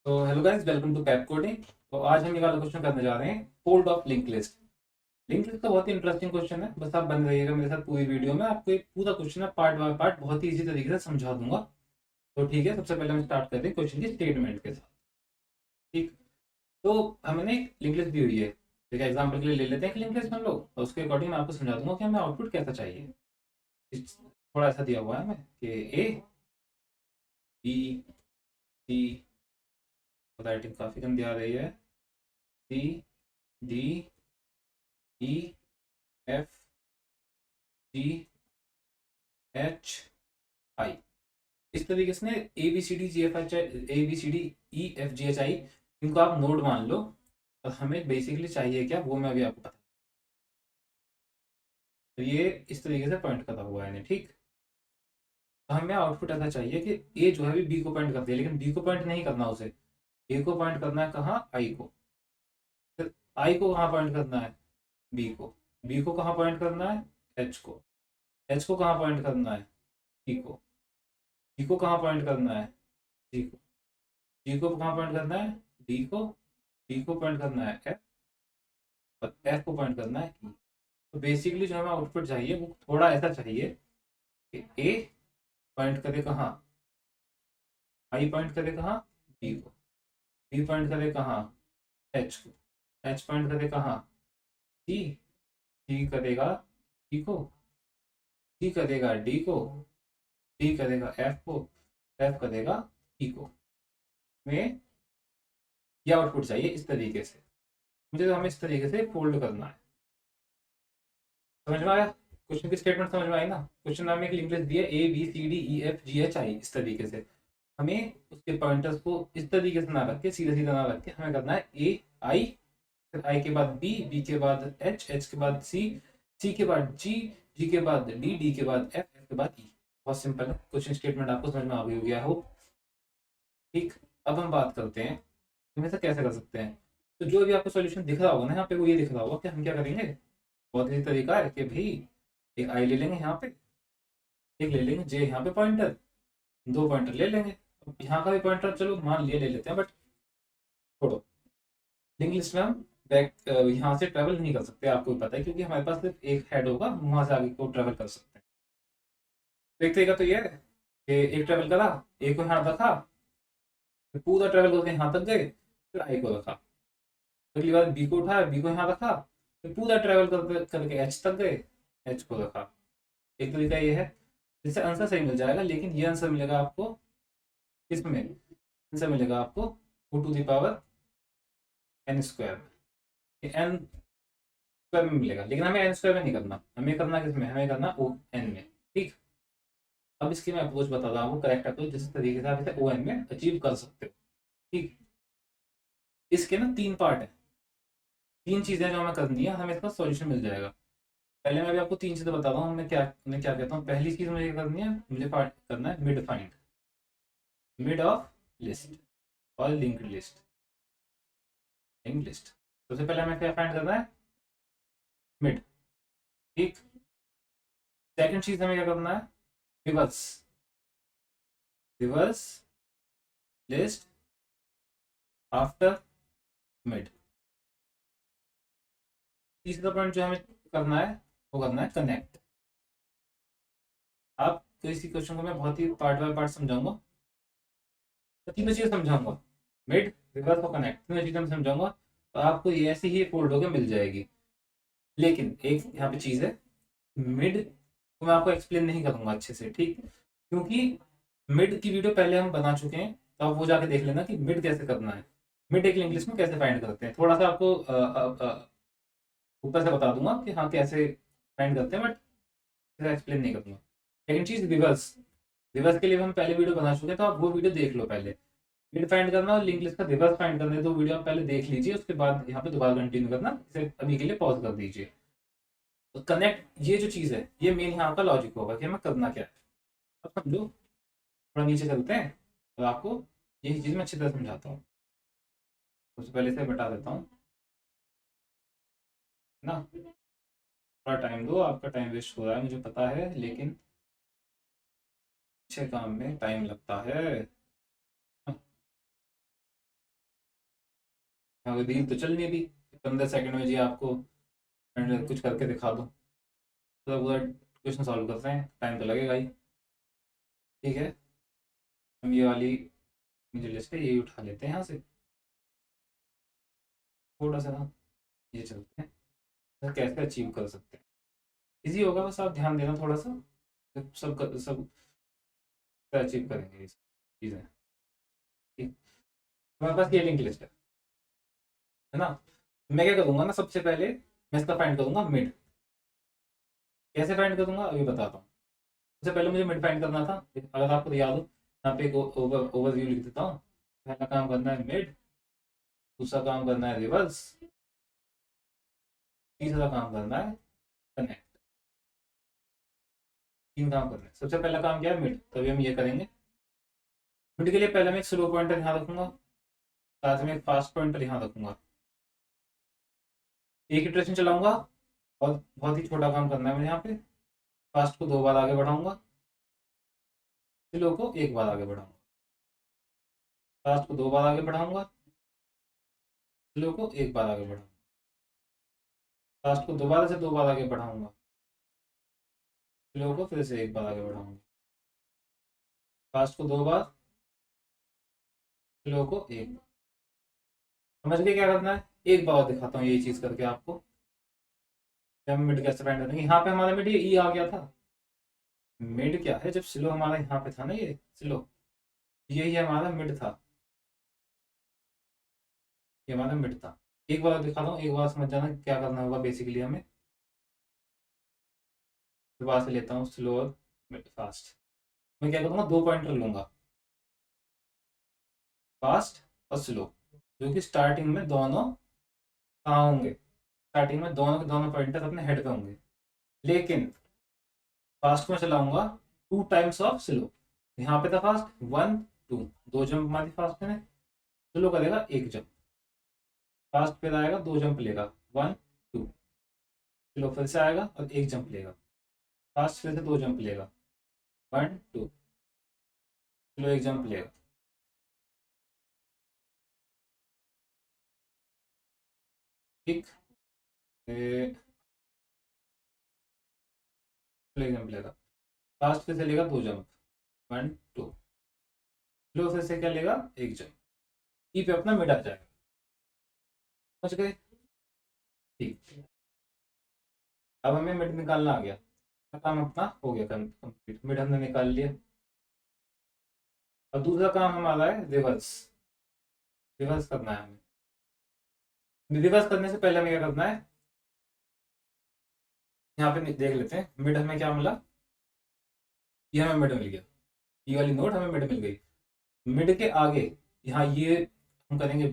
तो hello guys, welcome to cap coding. तो आज हम ये वाला क्वेश्चन करने जा रहे हैं, fold of link list. Link list का बहुत ही इंटरेस्टिंग क्वेश्चन है। बस आप बन रहिएगा मेरे साथ पूरी वीडियो में। आपको एक पूरा क्वेश्चन है पार्ट बाय पार्ट बहुत ही इजी तरीके से समझा दूंगा। तो ठीक है, सबसे पहले हम स्टार्ट करते हैं क्वेश्चन की स्टेटमेंट के साथ। ठीक। तो हमें ना एक लिंक लिस्ट दी हुई है। ठीक है, एग्जाम्पल के लिए ले लेते हैं कि लिंक लिस्ट हम लोग, और उसके अकॉर्डिंग मैं आपको समझा दूंगा कि हमें आउटपुट कैसा चाहिए। थोड़ा ऐसा दिया हुआ है हमें कि ए बी सी, राइटिंग काफी गंदी आ रही है, C D E F G H I. इस तरीके से A B C D G F H, A B C D E F G H I, इनको आप नोड मान लो। और हमें बेसिकली चाहिए क्या, वो मैं अभी आपको बता। तो ये इस तरीके से पॉइंट करा हुआ है इन्हें। ठीक। तो हमें आउटपुट ऐसा चाहिए कि ए जो है अभी बी को पॉइंट करती है, लेकिन बी को पॉइंट नहीं करना उसे। ए को पॉइंट करना है कहाँ, आई को। फिर आई को कहाँ पॉइंट करना है, बी को। बी को कहाँ पॉइंट करना है, एच को। एच को कहाँ पॉइंट करना है, ई को। ई को कहाँ पॉइंट करना है, जी को। जी को कहाँ पॉइंट करना है, डी को। डी को पॉइंट करना है एफ, और एफ को पॉइंट करना है ई। तो बेसिकली जो हमें आउटपुट चाहिए वो थोड़ा ऐसा चाहिए कि ए पॉइंट करे कहाँ, आई पॉइंट करे कहाँ, बी को। बी पॉइंट करे कहाँ, एच को। एच पॉइंट करे कहाँ, सी। सी करेगा डी को। सी करेगा डी को। डी करेगा एफ को। एफ करेगा ई को। में ये आउटपुट चाहिए इस तरीके से। मुझे तो हमें इस तरीके से फोल्ड करना है। समझ में आया? क्वेश्चन की स्टेटमेंट समझ में आई ना? क्वेश्चन में हमें एक लिंक लिस्ट दी है, A B C D E F G H I, इस तरीके से। हमें उसके पॉइंटर्स को इस तरीके से ना रख के, सीधा सीधा ना रख के, हमें करना है ए आई, फिर आई के बाद बी, बी के बाद एच, एच के बाद सी, सी के बाद जी, जी के बाद डी, डी के बाद एफ, एफ के बाद ई। बहुत सिंपल है क्वेश्चन स्टेटमेंट, आपको समझ में आ गई होगी आई होप। ठीक। अब हम बात करते हैं हम ऐसा कैसे कर सकते हैं। तो जो भी आपको सॉल्यूशन दिख रहा होगा ना यहाँ पे, वो ये दिख रहा होगा कि हम क्या करेंगे। बहुत ही तरीका है कि भाई एक आई ले लेंगे यहाँ पे, एक ले लेंगे जे यहाँ पे पॉइंटर, दो पॉइंटर ले लेंगे। अब यहाँ का भी पॉइंटर चलो मान लिए ले लेते हैं, बट छोड़ो। लिंक लिस्ट में हम बैक यहाँ से ट्रेवल नहीं कर सकते, आपको भी पता है, क्योंकि हमारे पास सिर्फ एक हेड होगा, वहां से आगे को ट्रेवल कर सकते हैं। तो एक तरीका तो ये है कि एक ट्रेवल करा, एक को यहाँ रखा, फिर पूरा ट्रेवल करके यहाँ तक गए, फिर आई को रखा। अगली बार बी को उठाया, बी को यहाँ रखा, फिर पूरा ट्रेवल करके एच तक गए, एच को रखा। एक तरीका ये है, जिससे आंसर सही मिल जाएगा, लेकिन ये आंसर मिलेगा आपको किसमें, आंसर मिलेगा आपको O to the power n square. N square में मिलेगा, लेकिन हमें एन स्क्वायर में नहीं करना, हमें करना किसमें, हमें करना ओ एन में। ठीक। अब इसकी मैं अप्रोच बता रहा हूँ, करेक्ट अप्रोच जिस तरीके से आप इसे ओ एन में अचीव कर सकते हो। ठीक। इसके ना तीन पार्ट है, तीन चीजें जो हमें करनी है, हमें इसका सॉल्यूशन मिल जाएगा। पहले मैं भी आपको तीन चीजें बता रहा हूँ, मैं क्या कहता हूँ। पहली चीज मुझे करनी है, मुझे पार्ट करना है mid find, mid of list और लिंक्ड लिस्ट। लिंक्ड लिस्ट सबसे पहले हमें क्या फाइंड करना है, मिड। ठीक। सेकंड चीज हमें क्या करना है, reverse, reverse list after mid. तीसरा पॉइंट जो हमें करना है, वो करना है कनेक्ट। आप तो इसी क्वेश्चन को मैं बहुत ही पार्ट बाय पार्ट समझाऊंगा, तो तीनों चीजें समझाऊंगा, मिड, रिवर्स और कनेक्ट, तीनों चीजें मैं समझाऊंगा। तो आपको ये ऐसी ही फोल्ड होकर मिल जाएगी। लेकिन एक यहाँ पे चीज है, मिड को मैं आपको एक्सप्लेन नहीं करूंगा अच्छे से। ठीक। क्योंकि मिड की वीडियो पहले हम बना चुके हैं, तो आप वो जाके देख लेना कि मिड कैसे करना है, मिड एक इंग्लिश में कैसे फाइंड करते हैं। थोड़ा सा आपको ऊपर से बता दूंगा कि हाँ कैसे फाइंड करते हैं, बट एक्सप्लेन नहीं करूंगा। सेकंड चीज रिवर्स, रिवर्स के लिए हम पहले वीडियो बना चुके हैं, तो आप वो वीडियो देख लो पहले। मिड फाइंड करना और लिंक लिस्ट का रिवर्स फाइंड करना है, तो वीडियो आप पहले देख लीजिए, उसके बाद यहाँ पे दोबारा कंटिन्यू करना, इसे अभी के लिए पॉज कर दीजिए। तो कनेक्ट ये जो चीज है, ये मेन यहाँ का लॉजिक होगा कि हमें करना क्या है। अब समझो, थोड़ा नीचे चलते हैं और आपको यही चीज मैं अच्छी तरह समझाता हूँ। सबसे पहले से बता देता हूँ ना। थोड़ा टाइम दो, आपका टाइम वेस्ट हो रहा है मुझे पता है, लेकिन अच्छे काम में टाइम लगता है। रील तो चल नहीं रही, 15 सेकंड में जी आपको कुछ करके दिखा दो, तो पूरा क्वेश्चन सॉल्व करते हैं, टाइम तो लगेगा ही। ठीक है, हम ये वाली जो लिस्ट है ये उठा लेते हैं यहाँ से, थोड़ा सा ना ये चलते हैं, तो कैसे अचीव कर सकते हैं। इजी होगा, बस आप ध्यान देना थोड़ा सा, सब अचीव करेंगे ये सब चीज़ें। ठीक, हमारे पास ये लिंक लिस्ट है ना। मैं क्या करूँगा ना, सबसे पहले मैं इसका फाइंड करूँगा मिड। कैसे फाइंड करूँगा अभी बताता हूँ। सबसे पहले मुझे मिड फाइंड करना था, अगर आपको याद हो यहाँ पे एक ओवरव्यू लिख देता हूँ। पहला काम करना है मिड, दूसरा काम करना है रिवर्स, तीसरा काम करना है कनेक्ट। तीन काम करना है। सबसे पहला काम क्या है, मिड, तभी हम ये करेंगे। मिड के लिए पहले मैं एक स्लो पॉइंटर यहाँ रखूंगा, साथ में एक फास्ट पॉइंटर यहाँ रखूंगा। एक इटरेशन चलाऊंगा और बहुत ही छोटा काम करना है मुझे यहाँ पे। फास्ट को 2 बार आगे बढ़ाऊंगा, स्लो को 1 बार आगे बढ़ाऊंगा। फास्ट को 2 बार आगे बढ़ाऊंगा, स्लो को 1 बार आगे बढ़ाऊंगा। फास्ट को दोबारा से 2 बार आगे बढ़ाऊंगा, स्लो को फिर से 1 बार आगे बढ़ाऊंगा। फास्ट को 2 बार, स्लो को 1 बार। समझ गए क्या करना है? एक बार और दिखाता हूँ यही चीज करके आपको, हम मिड कैसे फाइंड करेंगे। यहाँ पे हमारा मिड ये ई आ गया था। मिड क्या है, जब स्लो हमारा यहाँ पे था ना, ये स्लो, यही हमारा मिड था, ये हमारा मिड था। एक बार दिखाता हूँ, एक बार समझ जाना क्या करना होगा बेसिकली हमें। दोबारा से लेता हूँ स्लो और मिड फास्ट। मैं क्या करूँगा, 2 पॉइंटर लूंगा, फास्ट और स्लो, जो कि स्टार्टिंग में दोनों कहाँ होंगे, स्टार्टिंग में दोनों के दोनों पॉइंटर अपने हेड पे होंगे। लेकिन फास्ट में चलाऊंगा 2 टाइम्स ऑफ स्लो। यहाँ पे था फास्ट 1 2, 2 जंप मारी फास्ट ने, स्लो करेगा 1 जंप। फास्ट फिर आएगा 2 जंप लेगा, 1 2, स्लो फिर से आएगा और 1 जंप लेगा। फास्ट फिर से 2 जंप लेगा, 1 2, स्लो 1 जंप लेगा। ठीक, स्लो 1 जंप लेगा। फास्ट फिर से लेगा 2 जंप, 1 2, स्लो फिर से क्या लेगा, 1 जंप। ई पे अपना मिड आ जाएगा। समझ गए? ठीक, अब हमें मिड निकालना आ गया, काम अपना हो गया कंप्लीट, मिड हमने निकाल लिया। अब दूसरा काम हमारा है रिवर्स। रिवर्स करना है हमें। रिवर्स करने से पहले हमें क्या करना है, यहाँ पे देख लेते हैं मिड हमें क्या मिला। ये हमें मिड मिल गया, ये वाली नोट हमें मिड मिल गई। मिड के आगे यहाँ ये हम करेंगे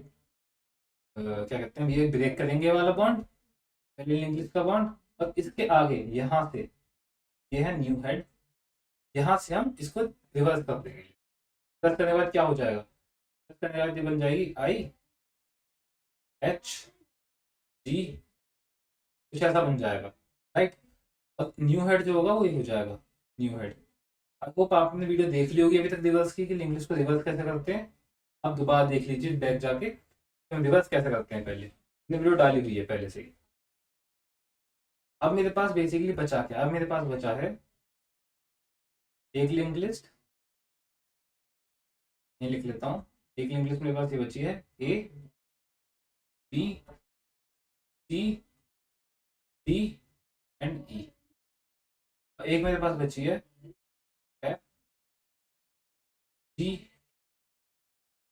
क्या कहते हैं, ये ब्रेक करेंगे वाला बॉन्ड, पहले इंग्लिश का बॉन्ड। और इसके आगे यहाँ से ये है न्यू हेड, यहाँ से हम इसको रिवर्स कर देंगे। रिवर्स करने के बाद क्या हो जाएगा, रिवर्स करने के बाद ये बन जाएगी आई एच जी, कुछ ऐसा बन जाएगा, राइट। अब न्यू हेड जो होगा वो ये हो जाएगा न्यू हेड। आपको आपने वीडियो देख ली होगी अभी तक रिवर्स की, कि इंग्लिश को रिवर्स कैसे करते हैं। अब दोबारा देख लीजिए बैक जाके, हम रिवर्स कैसे करते हैं, पहले मैंने वीडियो डाली हुई है पहले से ही। अब मेरे पास बेसिकली बचा क्या, अब मेरे पास बचा है एक लिंक लिस्ट, ये लिख लेता हूँ। एक लिंक लिस्ट मेरे पास ये बची है, A B C D and E. एक मेरे पास बची है F G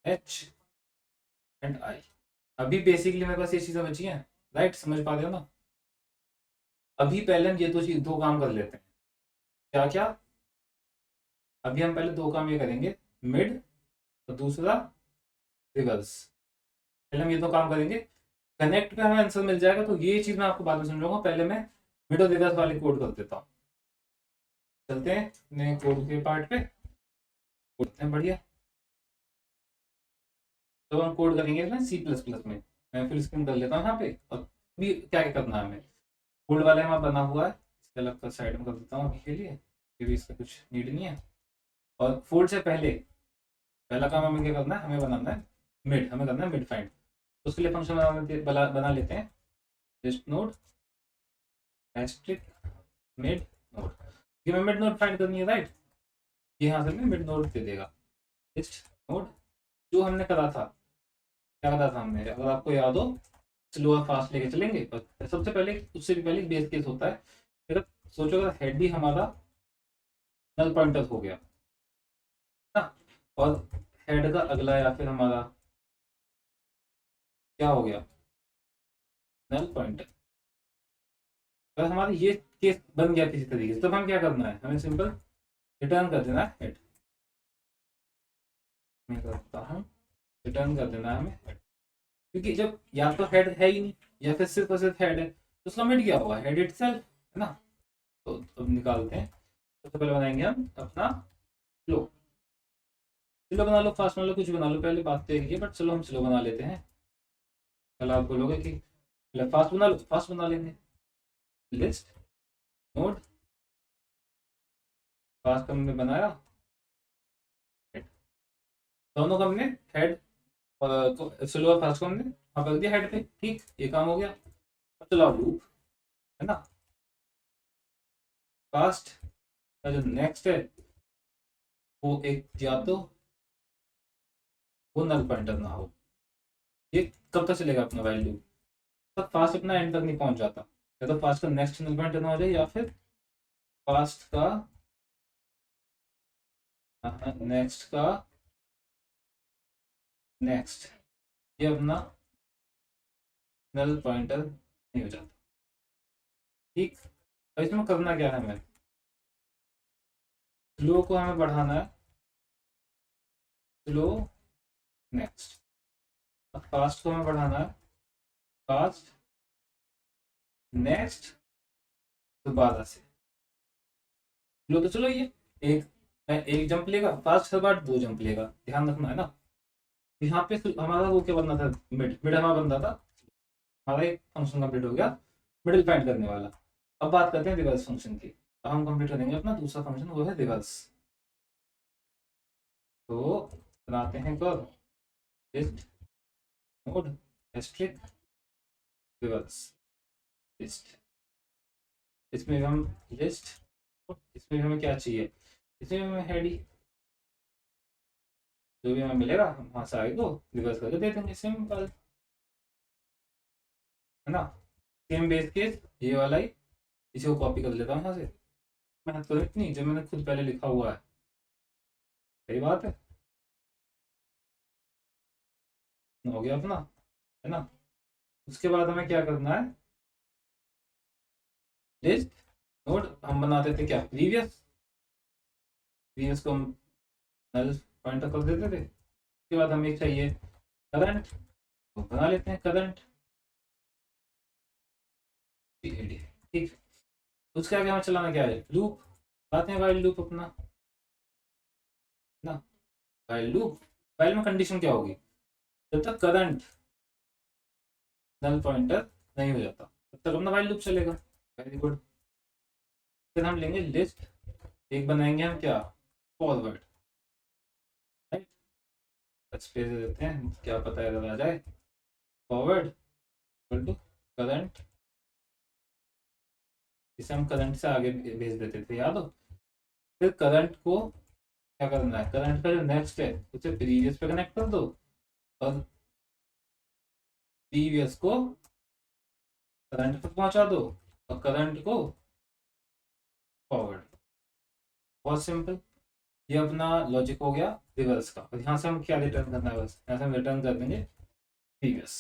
H and I. अभी बेसिकली मेरे पास ये चीजें बची हैं, राइट, समझ पा रहे हो ना। अभी पहले हम ये दो काम कर लेते हैं। क्या क्या, अभी हम पहले 2 काम ये करेंगे, मिड और दूसरा रिवर्स। पहले हम ये 2 काम करेंगे, कनेक्ट पे हमें आंसर मिल जाएगा, तो ये चीज मैं आपको बाद में समझाऊंगा। पहले मैं मिड और रिवर्स वाली कोड कर देता हूँ। चलते हैं नए कोड के पार्ट पे, कोडते हैं बढ़िया। तो हम कोड करेंगे ना C++ में। मैं फिल स्क्रीन कर लेता हूँ यहाँ पे, और अभी क्या क्या करना है हमें। कोड वाले में बना हुआ है, इसके अलग साइड में कर देता हूँ अभी के लिए, क्योंकि इसका कुछ नीड नहीं है। और फोल्ड से पहले पहला काम हमें क्या करना है, हमें बनाना है मिड, हमें करना है मिड फाइंड। उसके लिए फंक्शन बना लेते हैं, list node asterisk mid node, ये मैं मिड नोड फाइंड करनी है राइट, ये यहाँ से मिड नोड दे देगा। लिस्ट नोड जो हमने करा था, क्या करा था हमने, अगर आपको याद हो स्लो और फास्ट लेके चलेंगे। पर सबसे पहले उससे भी पहले बेस केस होता है, अगर सोचो अगर हेड भी हमारा नल पॉइंटर हो गया ना, और हेड का अगला या फिर हमारा क्या हो गया, नल पॉइंटर, अगर हमारा ये केस बन गया किसी तरीके से, तब हम क्या करना है, हमें सिंपल रिटर्न कर देना है हेड। मैं करता हूँ, रिटर्न कर देना है हमें हेड, क्योंकि जब या तो हेड है ही नहीं या फिर सिर्फ और सिर्फ हेड है, तो उसका मिड क्या होगा, हेड इटसेल्फ है ना। तो अब निकालते हैं, सबसे पहले बनाएंगे हम अपना फ्लो। स्लो बना लो, फास्ट बना लो, कुछ बना लो, पहले बात तो एक ही है, बट चलो हम स्लो बना लेते हैं। कल आप बोलोगे कि पहले फास्ट बना लो, फास्ट बना लेंगे। लिस्ट नोड फास्ट का हमने बनाया, दोनों का हमने हेड को स्लो और फास्ट को हमने वहाँ कर दिया हेड पे, ठीक, ये काम हो गया। अब चलो लूप है ना, फास्ट का जो नेक्स्ट है वो एक या तो वो नल पॉइंटर ना हो, ये कब तक चलेगा अपना वाइल लूप, तब फास्ट अपना एंड तक नहीं पहुंच जाता, या तो फास्ट का नेक्स्ट नल पॉइंटर ना हो जाए, या फिर फास्ट का नेक्स्ट का नेक्स्ट, ये अपना नल पॉइंटर नहीं हो जाता, ठीक। अब इसमें करना क्या है, हमें स्लो को हमें बढ़ाना है, स्लो नेक्स्ट, फास्ट को हमें बढ़ाना है, फास्ट नेक्स्ट दोबारा से। स्लो तो चलो ये एक एक जंप लेगा, फास्ट हर बार 2 जंप लेगा, ध्यान रखना है ना। यहाँ पे हमारा वो क्या बनना था, मिड मिड हमारा बन रहा था, हमारा एक फंक्शन कंप्लीट हो गया मिडिल फाइंड करने वाला। अब बात करते हैं रिवर्स फंक्शन की, अब हम कंप्लीट करेंगे अपना दूसरा फंक्शन, वो है रिवर्स। तो बनाते हैं curve, list node asterisk reverse list, इसमें हम लिस्ट, इसमें हमें क्या चाहिए, इसमें हमें हेड ही, जो भी हमें मिलेगा हम वहाँ से आगे को रिवर्स करके दे देंगे, सिंपल है ना। सेम बेस केस ये वाला ही, इसी को कॉपी कर लेता हूँ यहाँ से, मेहनत करो इतनी जो मैंने खुद पहले लिखा हुआ है, सही बात है, हो गया अपना, है ना। उसके बाद हमें क्या करना है, लिस्ट नोड हम बनाते थे क्या, प्रीवियस, प्रीवियस को हम नल पॉइंटर कर देते थे। उसके बाद हमें चाहिए करंट, तो बना लेते हैं करंट, ठीक। उसके आगे हमें चलाना क्या है, लूप, आते हैं वाइल लूप अपना ना। वाइल लूप, वाइल में कंडीशन क्या होगी, जब तक करंट नल पॉइंटर नहीं हो जाता तब तक अपना वाइल लूप चलेगा, वेरी गुड। फिर हम लेंगे लिस्ट, एक बनाएंगे हम क्या, फॉरवर्ड, राइट, स्पेस दे देते हैं, क्या पता है आ जाए, फॉरवर्ड इक्वल टू करंट, इसे हम करंट से आगे भेज देते थे, याद हो। फिर करंट को क्या करना है, करंट का जो नेक्स्ट है उसे प्रीवियस पे कनेक्ट कर दो, और प्रीवियस को करंट तक पहुंचा दो, और करंट को फॉरवर्ड, बहुत सिंपल। ये अपना लॉजिक हो गया रिवर्स का, और यहाँ से हम क्या रिटर्न करना है, बस यहाँ से हम रिटर्न कर देंगे प्रीवियस।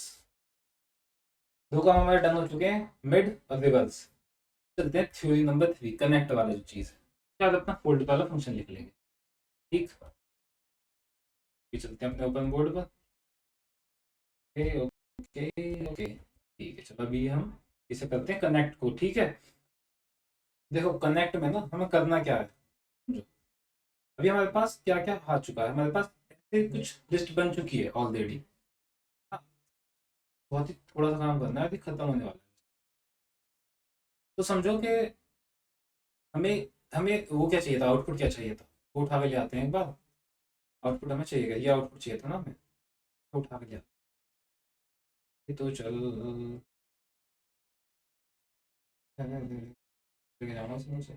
दो काम हमारे डन हो चुके हैं, मिड और रिवर्स। चलते हैं थ्योरी नंबर 3, कनेक्ट वाला जो चीज है, क्या अपना फोल्ड वाला फंक्शन लिख लेंगे, ठीक। चलते हैं अपने ओपन बोर्ड पर, ओके ओके ओके, ठीक है। चलो अभी हम इसे करते हैं कनेक्ट को, ठीक है। देखो कनेक्ट में ना हमें करना क्या है, अभी हमारे पास क्या क्या आ चुका है, हमारे पास ऐसे कुछ लिस्ट बन चुकी है ऑलरेडी, बहुत ही थोड़ा सा काम करना है, अभी खत्म होने वाला है। तो समझो कि हमें हमें वो क्या चाहिए था, आउटपुट क्या चाहिए था, वो उठा के ले आते हैं एक बार। आउटपुट हमें चाहिए, ये आउटपुट चाहिए था ना हमें, तो उठा के ले आते हैं। ये तो चल लेके जाऊंगा इसे नीचे।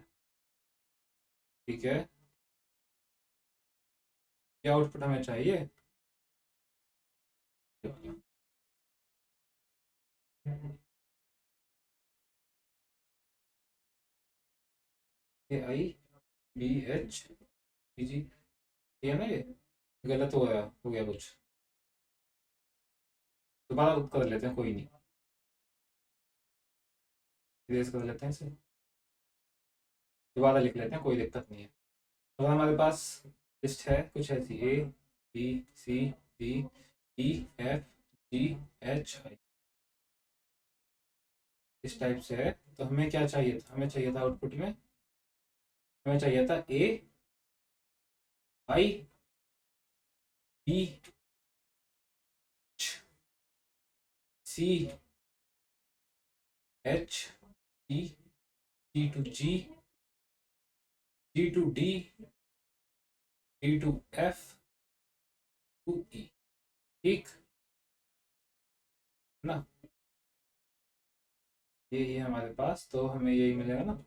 ठीक है, क्या आउटपुट हमें चाहिए? ए आई बी एच बी जी, ये है ना, ये गलत हो गया कुछ, दोबारा कर लेते हैं, कोई नहीं, इरेज कर लेते हैं इसे, दोबारा लिख लेते हैं, कोई दिक्कत नहीं है। तो हमारे पास लिस्ट है कुछ ऐसी, A B C D E F G H I, इस टाइप से है। तो हमें क्या चाहिए था? हमें चाहिए था आउटपुट में, हमें चाहिए था A I B C H E G to G, G to D, D to F to E. ठीक ना, ये हमारे पास, तो हमें यही मिलेगा ना,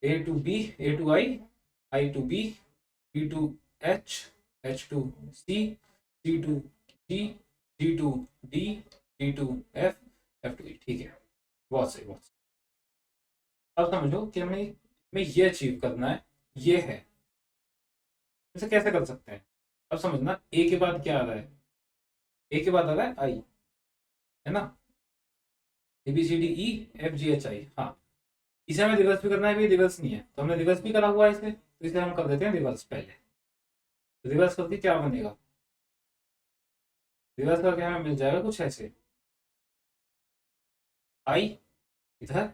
A to B, A to I to B, B to H, H to C, C to G, G to D, D to F, F to E. ठीक है, बहुत सही, बहुत सही। अब समझो कि हमें ये अचीव करना है, ये है, इसे कैसे कर सकते हैं? अब समझना, ए के बाद क्या आ रहा है? ए के बाद आ रहा है आई, है ना, A B C D E F G H I. हाँ, इसे हमें रिवर्स भी करना है, भी रिवर्स नहीं है तो हमने रिवर्स भी करा हुआ है इसे, तो इसे हम कर देते हैं रिवर्स पहले। रिवर्स करके क्या बनेगा? रिवर्स करके हमें मिल जाएगा कुछ ऐसे, आई इधर,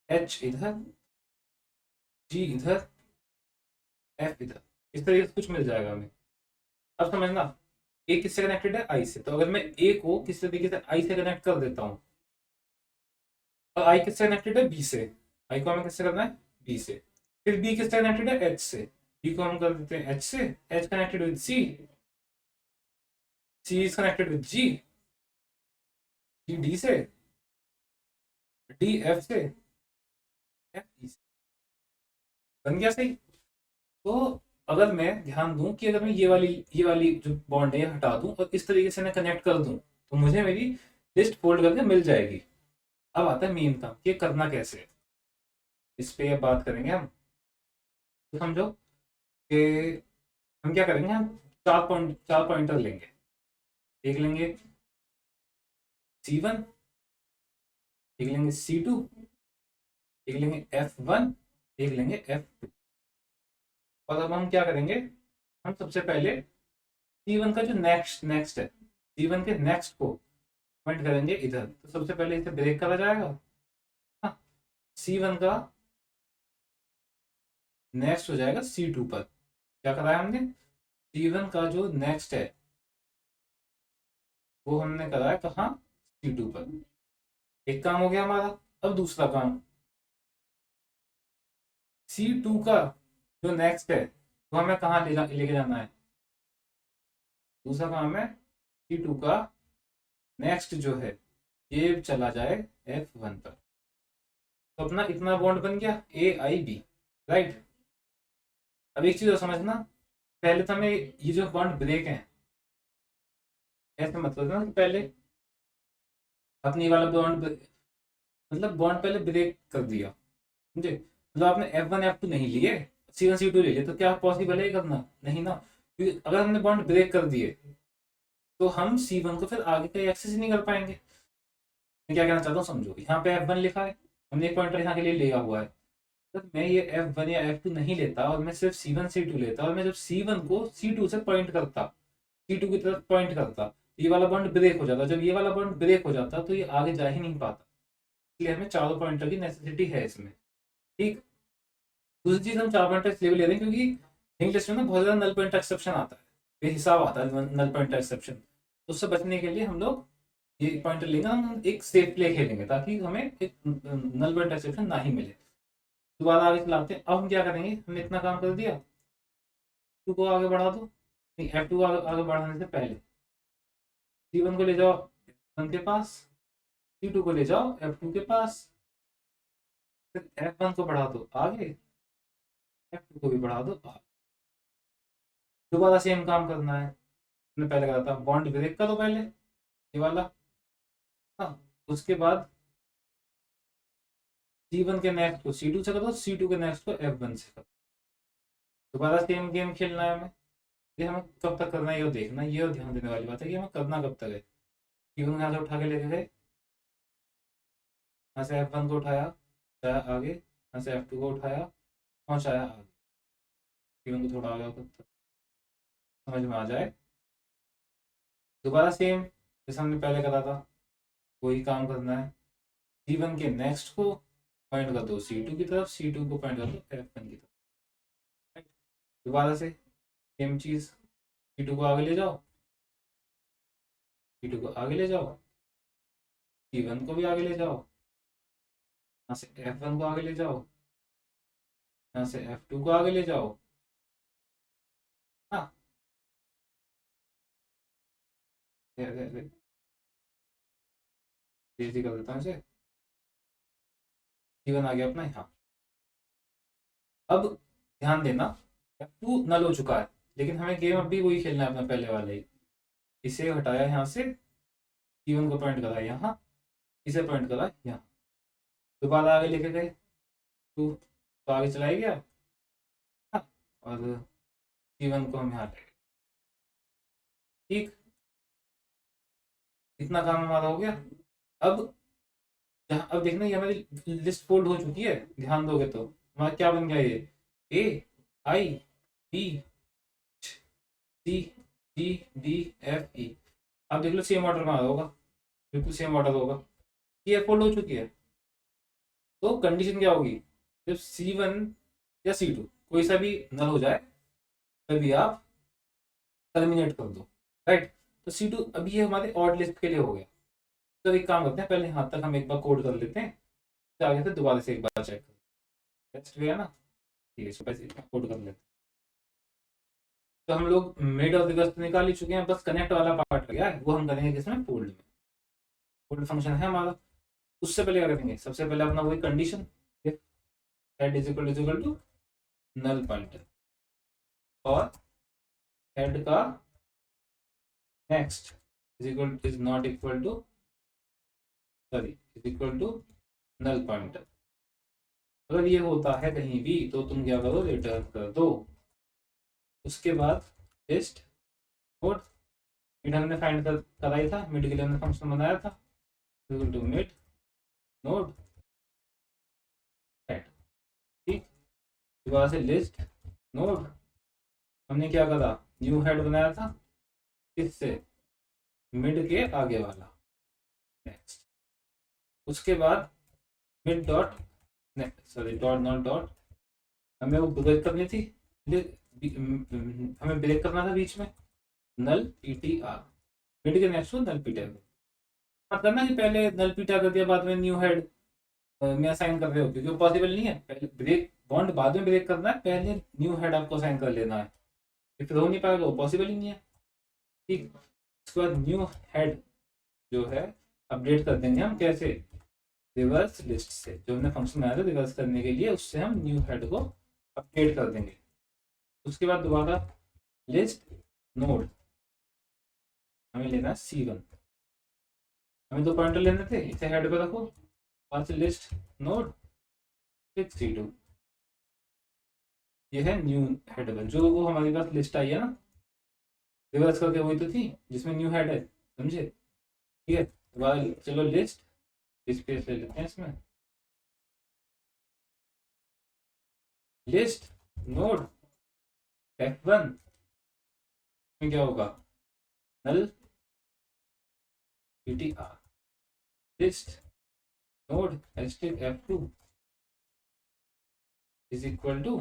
एच इधर, जी इधर, एफ इधर, इस तरीके से कुछ मिल जाएगा हमें। अब समझना, ए किससे कनेक्टेड है? आई से। तो अगर मैं ए को किस तरीके से आई से कनेक्ट कर देता हूँ, और आई किससे कनेक्टेड है? बी से। आई को हमें किससे करना है? बी से। फिर बी किससे कनेक्टेड है? एच से। बी को हम कर देते हैं एच से, H connected with C, C is connected with G, G D से, डी एफ से, एफ ई से। बन गया सही। तो अगर मैं ध्यान दूं कि अगर मैं ये वाली जो बॉन्ड है हटा दूं और इस तरीके से मैं कनेक्ट कर दूं, तो मुझे मेरी लिस्ट फोल्ड करके मिल जाएगी। अब आता है मेन काम, ये करना कैसे है, इस पे अब बात करेंगे हम। तो समझो कि हम क्या करेंगे, हम चार पॉइंटर लेंगे। देख लेंगे C1, देख लेंगे C2, देख लेंगे F1, देख लेंगे F2। और अब हम क्या करेंगे, हम सबसे पहले C1 का जो नेक्स्ट है, C1 के नेक्स्ट को पॉइंट करेंगे इधर। तो सबसे पहले इसे ब्रेक करा जाएगा। हाँ, C1 का नेक्स्ट हो जाएगा C2 पर। क्या कराया हमने? C1 का जो नेक्स्ट है वो हमने कराया कहाँ? C2 पर। एक काम हो गया हमारा। अब दूसरा काम, C2 का जो नेक्स्ट है वो हमें कहाँ लेके जाना है? दूसरा काम है, C2 का नेक्स्ट जो है ये चला जाए F1 पर। तो अपना इतना बॉन्ड बन गया ए आई बी, राइट। अब एक चीज और समझना, पहले तो हमें ये जो बॉन्ड ब्रेक है, ऐसे मतलब ना कि पहले अपनी वाला बॉन्ड, मतलब बॉन्ड पहले ब्रेक कर दिया, समझे? मतलब आपने F1 F2 नहीं लिए, C1 C2 ले लिए, तो क्या पॉसिबल है करना? नहीं ना, क्योंकि अगर हमने बॉन्ड ब्रेक कर दिए तो हम C1 को फिर आगे का एक्सेस ही नहीं कर पाएंगे। मैं क्या कहना चाहता हूँ समझो, यहाँ पे F1 लिखा है, हमने एक पॉइंटर यहाँ के लिए लिया हुआ है। तो मैं ये F1 या F2 नहीं लेता और मैं सिर्फ C1 C2 लेता, और मैं जब C1 को C2 से पॉइंट करता, C2 की तरफ पॉइंट करता, ये वाला बॉन्ड ब्रेक हो जाता। जब ये वाला बॉन्ड ब्रेक हो जाता तो ये आगे जा ही नहीं पाता। इसलिए हमें चारों पॉइंटर की नेसेसिटी है इसमें। ठीक। दूसरी चीज, हम चार पॉइंटर इसलिए भी ले रहे हैं क्योंकि लिंक लिस्ट में ना बहुत ज्यादा नल पॉइंटर एक्सेप्शन आता है, बेहिसाब आता है नल पॉइंटर एक्सेप्शन। तो उससे बचने के लिए हम लोग ये पॉइंटर लेंगे, हम एक सेफ प्ले खेलेंगे ताकि हमें एक नल पॉइंट एक्सेप्शन ना ही मिले। दोबारा आगे चलाते हैं। अब हम क्या करेंगे, हमने इतना काम कर दिया, टू को आगे बढ़ा दो, नहीं F2 आगे बढ़ाने से पहले C1 को ले जाओ F1 के पास, C2 को ले जाओ F2 के पास, फिर F1 को बढ़ा दो आगे, F2 को भी बढ़ा दो आगे। दोबारा सेम काम करना है। मैंने पहले कहा था बॉन्ड ब्रेक करो पहले ये वाला, हाँ, उसके बाद C1 के नेक्स्ट को C2 से करो, C2 के नेक्स्ट को F1 से करो। दोबारा सेम गेम खेलना है हमें। ये हमें कब तक करना है ये देखना, ये ध्यान देने वाली बात है कि हमें करना कब तक है। C1 यहाँ से उठा के लेके गए, यहाँ से F1 को उठाया आगे, यहाँ से F2 को उठाया पहुँचाया आगे। C1 को थोड़ा आगे समझ में आ जाए। दोबारा सेम जैसे हमने पहले करा था वही काम करना है। C1 के नेक्स्ट को पॉइंट कर दो C2 की तरफ, C2 को पॉइंट कर दो F1 की तरफ। दोबारा से सेम चीज, C2 को आगे ले जाओ, C2 को आगे ले जाओ, C1 को भी आगे ले जाओ, यहाँ से F1 को आगे ले जाओ, यहाँ से F2 को आगे ले जाओ। हाँ, तेजी कर देता हूँ इसे। C1 आ गया अपना यहाँ। अब ध्यान देना F2 नल हो चुका है, लेकिन हमें गेम अब भी वही खेलना है अपना पहले वाले ही। इसे हटाया यहाँ से, C1 को पॉइंट करा यहाँ, इसे पॉइंट करा यहाँ, दोबारा आगे लेके गए तो आगे चला ही गया। हाँ, और C1 को हम यहाँ ले, ठीक, इतना काम हमारा हो गया। अब जहाँ अब देखना ये हमारी लिस्ट फोल्ड हो चुकी है, ध्यान दोगे तो हमारा क्या बन गया ये A I B C D F E। अब देख लो सेम ऑर्डर में आ होगा, बिल्कुल सेम ऑर्डर होगा। ये फोल्ड हो चुकी है, तो कंडीशन क्या होगी, जब C1 या C2 कोई सा भी नल हो जाए तभी आप टर्मिनेट कर दो, राइट। तो C2 अभी ये हमारे ऑड लिस्ट के लिए हो गया। तो एक काम करते हैं, पहले यहाँ तक हम एक बार कोड कर लेते हैं, फिर आगे से दोबारा से एक बार चेक कर, टेस्ट गया ना, ठीक है, कोड कर लेते हैं। तो हम लोग मिड और रिवर्स निकाल ही चुके हैं, बस कनेक्ट वाला पार्ट गया है, वो हम करेंगे किसमें, फोल्ड में। फोल्ड फंक्शन है हमारा। उससे पहले क्या करेंगे, सबसे पहले अपना वही condition head is equal to null pointer, और हेड का next is not equal to, sorry, is equal to null pointer. अगर ये होता है कहीं भी तो तुम क्या करो, रिटर्न कर दो। उसके बाद लिस्ट नोड, मिड हमने फाइंड कराई था, मिड के लिए हमने फंक्शन बनाया था, equal to mid node head, ठीक। दोबारा से लिस्ट नोड, हमने क्या करा, न्यू हेड बनाया था, किससे, मिड के आगे वाला, नेक्स्ट। उसके बाद mid dot, sorry dot not dot, हमें वो ब्रेक करनी थी, हमें ब्रेक करना था बीच में, नल PTR, मिड के नेक्स्ट को नल PTR मत करना कि पहले नल PTR कर दिया बाद में न्यू हेड में असाइन कर रहे हो, क्योंकि वो पॉसिबल नहीं है। पहले ब्रेक बॉन्ड बाद में ब्रेक करना है, पहले न्यू हेड आपको असाइन कर लेना है, फिर हो नहीं पाएगा, वो पॉसिबल ही नहीं है, ठीक। उसके बाद न्यू हेड जो है अपडेट कर देंगे हम कैसे, रिवर्स लिस्ट से, जो हमने फंक्शन बनाया था रिवर्स करने के लिए, उससे हम न्यू हेड को अपडेट कर देंगे। उसके बाद दोबारा लिस्ट नोड, हमें लेना है C1, हमें दो पॉइंटर लेने थे, इसे हेड पे रखो, पास लिस्ट नोड फिर C2, ये है न्यू हेड वन, जो वो हमारे पास लिस्ट आई है ना रिवर्स करके, वही तो थी जिसमें न्यू हेड है, समझे, ठीक है। चलो लिस्ट स्पेस ले लेते हैं इसमें, लिस्ट नोड F1 में क्या होगा, null PTR, list node F2 is equal to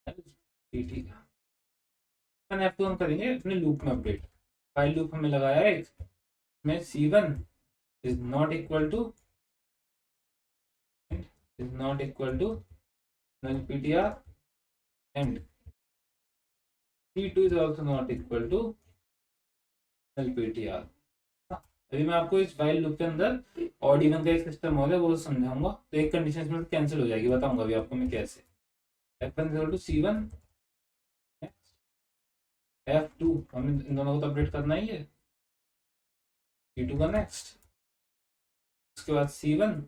null PTR। F2 हम करेंगे अपने लूप में अपडेट, फाइल लूप हमें लगाया है इसमें, C1 is not equal to null PTR and C2 is also not equal to LPTR। अभी मैं आपको इस वाइल लूप के अंदर ऑड इवन का एक सिस्टम होगा वो समझाऊंगा, तो एक कंडीशन इसमें कैंसिल हो जाएगी, बताऊंगा अभी आपको मैं कैसे। F1 = C1, F2 हमें इन दोनों को तो अपडेट करना ही है, C2 का नेक्स्ट, उसके बाद C1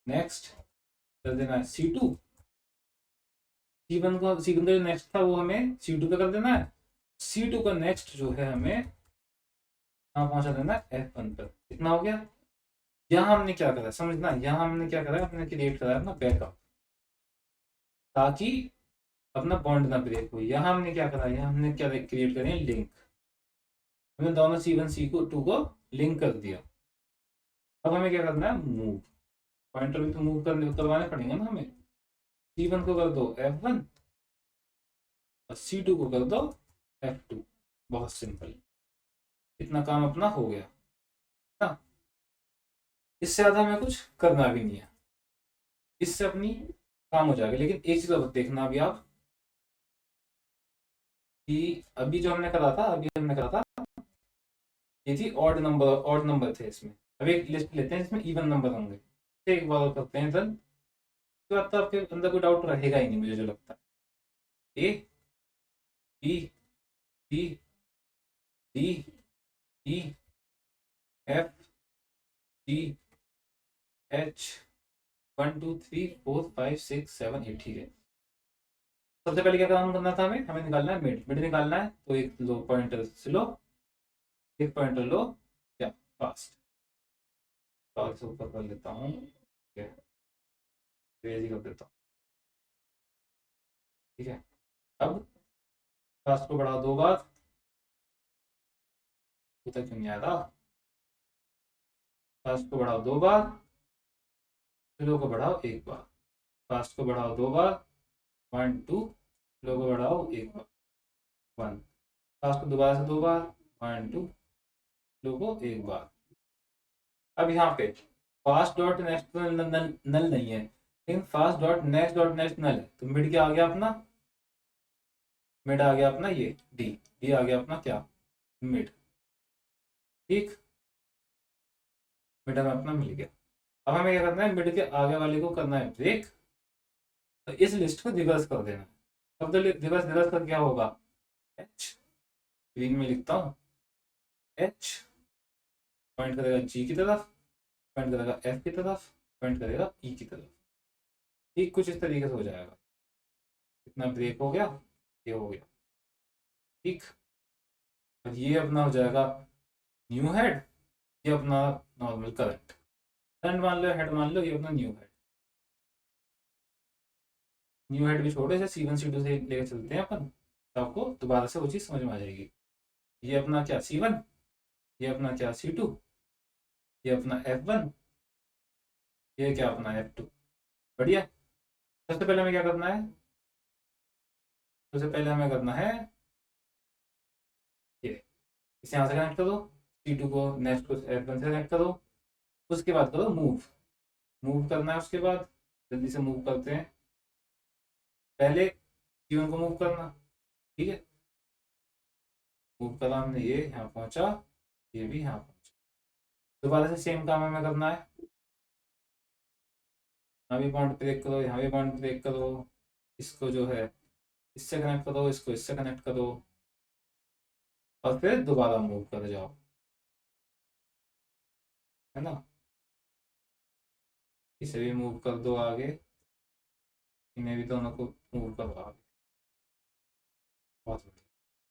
नेक्स्ट कर देना है C2, C1 का जो नेक्स्ट था वो हमें C2 पे कर देना है, C2 का नेक्स्ट जो है हमें कहाँ पहुंचा देना है F1 पर। इतना हो गया। यहाँ हमने क्या करा समझना, यहाँ हमने क्या करा, हमने क्रिएट करा अपना बैकअप ताकि अपना बॉन्ड ना ब्रेक हो। यहाँ हमने क्या करा, यहाँ हमने क्या क्रिएट करें लिंक, हमने दोनों C1 C2 को लिंक कर दिया। अब हमें क्या करना है मूव, पॉइंटर भी तो मूव करवाने पड़ेंगे ना हमें। C1 को कर दो F1 और C2 को कर दो F2, बहुत सिंपल, इतना काम अपना हो गया ना। इससे ज्यादा हमें कुछ करना भी नहीं है, इससे अपनी काम हो जाएगा। लेकिन एक चीज और देखना अभी आप कि अभी जो हमने करा था ये थी ऑड नंबर थे इसमें। अब एक लिस्ट लेते हैं जिसमें इवन नंबर होंगे, एक बार और करते हैं डन। तो अब तो आपके अंदर कोई डाउट रहेगा ही नहीं मुझे जो लगता है। A B C D E F G H 1 2 3 4 5 6 7 8, ठीक है। सबसे पहले क्या काम करना था, हमें निकालना है मिड निकालना है। तो एक लो पॉइंटर से लो, एक पॉइंटर लो क्या फास्ट, से ऊपर कर लेता हूँ, तेजी कर देता हूँ, ठीक है। अब फास्ट को बढ़ाओ 2 बार, तक क्यों नहीं आ रहा, फास्ट को बढ़ाओ 2 बार, स्लो को बढ़ाओ 1 बार, फास्ट को बढ़ाओ 2 बार 1 2, स्लो को बढ़ाओ 1 बार 1, फास्ट को दोबारा से 2 बार 1 2, स्लो को 1 बार। अब यहाँ पे फास्ट डॉट नेक्स्ट नल नहीं है, लेकिन फास्ट डॉट नेक्स्ट नल है। तो मिड क्या आ गया अपना, मिड आ गया अपना ये डी आ गया अपना क्या मिड, ठीक, मिड हमें अपना मिल गया। अब हमें क्या करना है, मिड के आगे वाले को करना है ब्रेक, तो इस लिस्ट को रिवर्स कर देना। अब तो रिवर्स कर क्या होगा, एच ग्रीन में लिखता हूँ, एच पॉइंट करेगा जी की तरफ, पॉइंट करेगा एफ की तरफ, पॉइंट करेगा ई की तरफ, ठीक कुछ इस तरीके से हो जाएगा। इतना ब्रेक हो गया, ये हो गया, ठीक। और ये अपना हो जाएगा न्यू हेड, ये अपना नॉर्मल करंट मान लो, हेड मान लो, ये अपना न्यू हेड भी छोड़ो, जैसे C1 C2 से लेकर चलते हैं अपन, तो आपको दोबारा से वो चीज़ समझ में आ जाएगी। ये अपना क्या C1, ये अपना क्या C2, ये अपना F1, ये क्या अपना F2, बढ़िया। सबसे पहले हमें क्या करना है, सबसे पहले हमें करना है ये, इसे यहाँ से कनेक्ट करो, C2 को नेक्स्ट को F1 से कनेक्ट करो, उसके बाद करो मूव करना है। उसके बाद जल्दी से मूव करते हैं, पहले C1 को मूव करना, ठीक है, मूव करा हमने, ये यहाँ पहुंचा, ये भी यहाँ पहुंचा। दोबारा से सेम काम हमें करना है, यहाँ भी पॉइंट ब्रेक करो, यहाँ भी पॉइंट ब्रेक करो, इसको जो है इससे कनेक्ट करो, इसको इससे कनेक्ट करो, और फिर दोबारा मूव कर जाओ, है ना। इसे भी मूव कर दो आगे, इन्हें भी दोनों को मूव करो आगे, बहुत बढ़िया।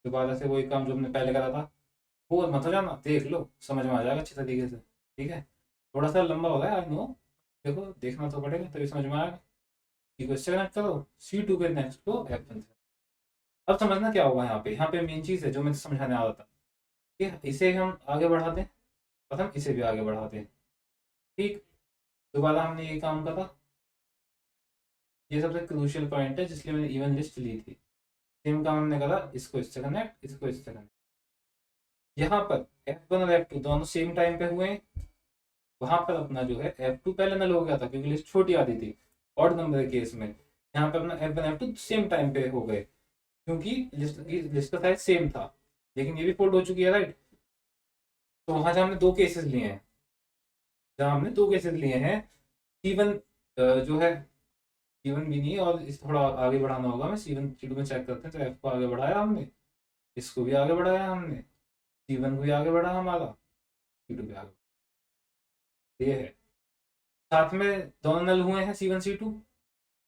दोबारा से वही काम जो हमने पहले करा था, वो मत हो जाना, देख लो समझ में आ जाएगा अच्छी तरीके से, ठीक है। थोड़ा सा लंबा हो गया आई नो, देखो देखना तो पड़ेगा तभी समझ में आएगा। ठीक है, इससे कनेक्ट करो, C2 के नेक्स्ट को F1 से। अब समझना क्या होगा यहाँ पे मेन चीज़ है जो मैं समझाने आ रहा था, ठीक है। इसे हम आगे बढ़ाते हैं, प्रथम इसे भी आगे बढ़ाते हैं, ठीक। दोबारा हमने ये काम करा, ये सबसे क्रूशियल पॉइंट है जिसलिए मैंने इवन लिस्ट ली थी। सेम काम हमने करा, इसको इससे कनेक्ट, इसको इससे कनेक्ट। यहाँ पर F1 और F2 दोनों सेम टाइम पे हुए, वहां पर अपना जो है F2 पहले नल हो गया था क्योंकि लिस्ट छोटी आती थी ऑड नंबर के केस में। यहाँ पे अपना F1 F2 सेम टाइम पे हो गए, क्योंकि लिस्ट का साइज सेम था, लेकिन ये भी फोल्ड हो चुकी है, राइट। तो वहां जहाँ हमने दो केसेस लिए हैं, C1 जो है, C1 भी नहीं, और इस थोड़ा आगे बढ़ाना होगा, मैं C1 C2 में चेक करते हैं। तो F को आगे बढ़ाया हमने, इसको भी आगे बढ़ाया हमने, C1 को भी आगे बढ़ा हमारा, C2 भी आगे, ये है। साथ में दोनों नल हुए हैं C1 C2,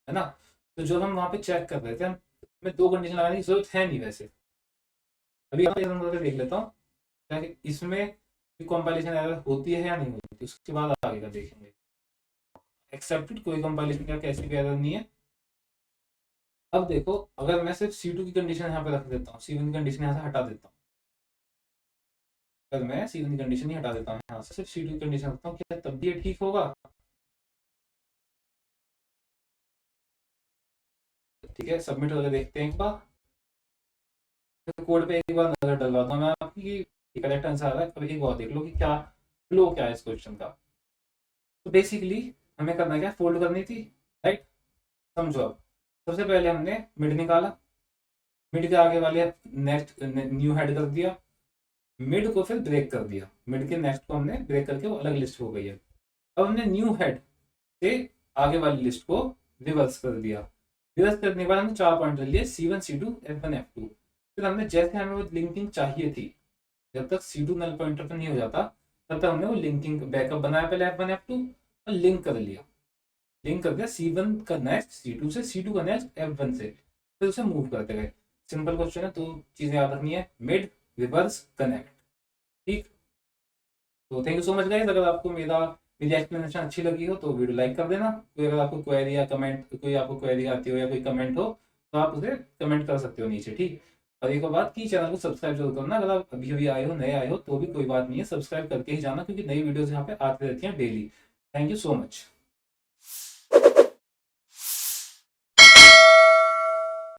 है ना। तो जो हम वहां पे चेक कर रहे थे, हमें दो कंडीशन लगाने की जरूरत है नहीं वैसे। अभी देख लेता हूँ क्या कि इसमें कंपाइलेशन एरर होती है या नहीं होती, उसके बाद आगे का देखेंगे। एक्सेप्टेड, कोई कंपाइलेशन का कैसी भी एरर नहीं है। अब देखो, अगर मैं सिर्फ C2 की कंडीशन यहाँ पे रख देता हूँ, C1 की कंडीशन यहाँ से हटा देता हूँ, अगर मैं C1 की कंडीशन ही हटा देता हूँ यहाँ से, सिर्फ C2 की कंडीशन रखता हूँ, क्या तब भी ये ठीक होगा? ठीक है, सबमिट करके देखते हैं एक बार, कोड पे एक बार नजर डलवाता हूँ मैं आपकी, करेक्ट आंसर आ रहा है। अब एक बार देख लो कि क्या फ्लो क्या है इस क्वेश्चन का। तो बेसिकली हमें करना क्या, फोल्ड करनी थी, राइट। समझो, अब सबसे पहले हमने मिड निकाला, मिड के आगे वाले नेक्स्ट न्यू हेड कर दिया, मिड को फिर ब्रेक कर दिया, मिड के नेक्स्ट को हमने ब्रेक करके वो अलग लिस्ट हो गई है। अब हमने न्यू हेड से आगे वाली लिस्ट को रिवर्स कर दिया, रिवर्स करने के बाद हमने 4 पॉइंट लिए, C1 C2 F1 F2। फिर हमने जैसे हमें वो लिंकिंग चाहिए थी, जब तक C2 नल पॉइंटर पर नहीं हो जाता तब तक हमने वो लिंकिंग बैकअप बनाया पहले F1 F2, और लिंक कर लिया, लिंक कर दिया C1 का नेक्स्ट C2 से, C2 का नेक्स्ट F1 से, फिर उसे मूव करते गए। सिंपल क्वेश्चन है, तो चीजें याद रखनी है, मिड, रिवर्स, कनेक्ट। ठीक, तो thank you so much guys. अगर आपको मेरी एक्सप्लेनेशन अच्छी लगी हो तो वीडियो लाइक कर देना। कोई अगर आपको क्वेरी या कमेंट, कोई आपको क्वेरी आती हो या कोई कमेंट हो तो आप उसे कमेंट कर सकते हो नीचे, ठीक। और एक और बात की चैनल को सब्सक्राइब जरूर करना, अगर आप अभी अभी आए हो, नए आए हो, तो भी कोई बात नहीं है, सब्सक्राइब करके ही जाना, क्योंकि नई वीडियोस यहाँ पे आती रहती हैं daily. Thank you so much.